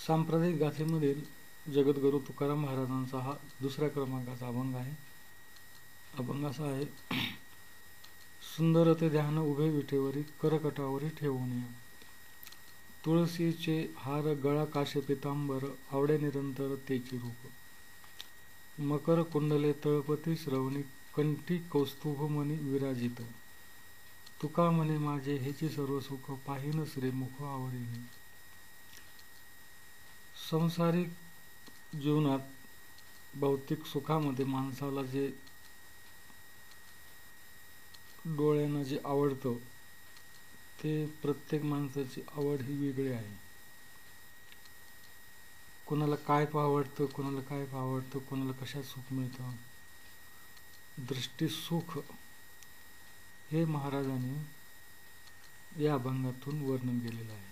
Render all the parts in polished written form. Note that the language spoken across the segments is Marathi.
सांप्रदायिक गाथेमधील जगद्गुरू तुकाराम महाराजांचा हा दुसऱ्या क्रमांकाचा अभंग आहे. अभंग असा आहे. सुंदर ते ध्यान उभे विटेवरी करकटावरी ठेवून, तुळशीचे हार गळा काश पितांबर आवडे निरंतर तेची रूप, मकर कुंडले तळपती श्रवणी कंठी कौस्तुभ मणी विराजित, तुका म्हणे माझे हेची सर्व सुख पाहिन श्रीमुख आवडीने. संसारिक जीवनात भौतिक सुखामध्ये माणसाला जे डोळ्यांना जे आवडतं ते प्रत्येक माणसाची आवड ही वेगळी आहे. कोणाला काय आवडतं, कोणाला काय आवडतं, कोणाला कशात सुख मिळतं. दृष्टी सुख हे महाराजांनी या अभंगातून वर्णन केलेलं आहे.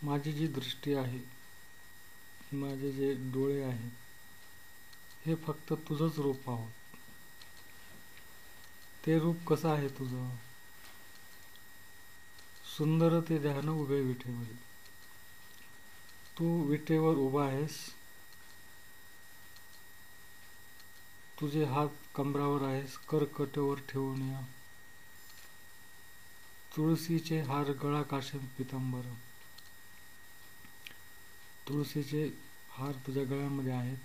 माझी जी दृष्टी आहे, माझे जे डोळे आहेत, हे फक्त तुझंच रूप पाहून. ते रूप कसं आहे तुझं? सुंदर ते ध्यान उभे विटेवर. तू विटेवर उभा आहेस, तुझे हात कमरावर आहेस, करकटवर ठेवून या, तुळशीचे हार गळा काश पितांबर. तुळशीचे हार तुझ्या गळ्यामध्ये आहेत,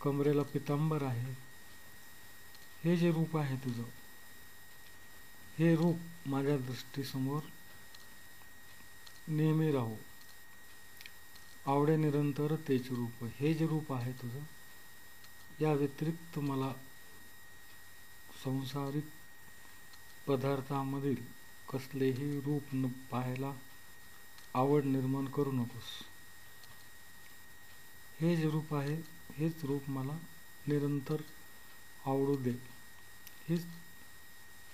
कमरेला पितांबर आहे. हे जे रूप आहे तुझं, हे रूप माझ्या दृष्टीसमोर नेहमी राहो. आवडे निरंतर तेच रूप. हे जे रूप आहे तुझं, या व्यतिरिक्त मला संसारिक पदार्थामधील कसलेही रूप न पाहायला आवड निर्माण करू नकोस. हे जे रूप आहे, हेच रूप मला निरंतर आवडू दे. हीच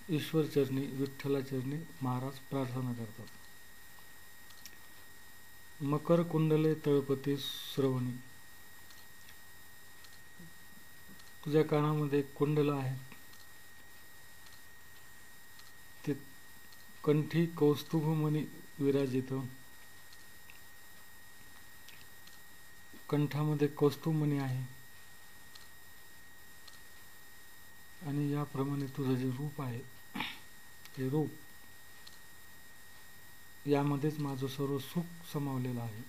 ईश्वरचरणी, विठ्ठलाचरणी महाराज प्रार्थना करतात. मकर कुंडले तळपती श्रवणी. तुझ्या कानामध्ये कुंडल आहेत, ते कंठी कौस्तुभ मणी विराजित. कंठामध्ये कौस्तुभ मणी आहे. आणि याप्रमाणे तुझं जे रूप आहे, ते रूप यामध्येच माझं सर्व सुख समावलेलं आहे.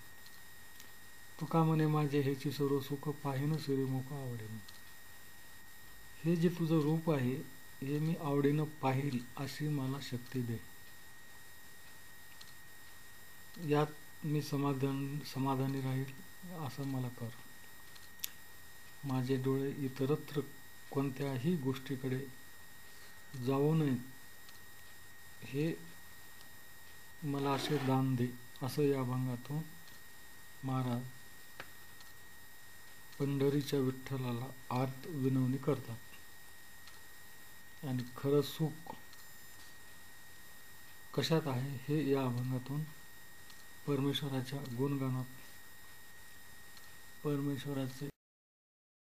तुका म्हणे माझे हेची सर्व सुख पाहिन श्रीमुख आवडेन. हे जे तुझं रूप आहे, हे मी आवडीनं पाहिल अशी मला शक्ती दे. यात मी समाधानी राहील असं मला कर. माझे डोळे इतरत्र कोणत्याही गोष्टीकडे जाऊ नयेत, हे मला असे दान दे. असं या अभंगातून महाराज पंढरीच्या विठ्ठलाला आर्त विनवणी करतात. आणि खरं सुख कशात आहे हे या अभंगातून परमेश्वराच्या गुणगानात, परमेश्वराचे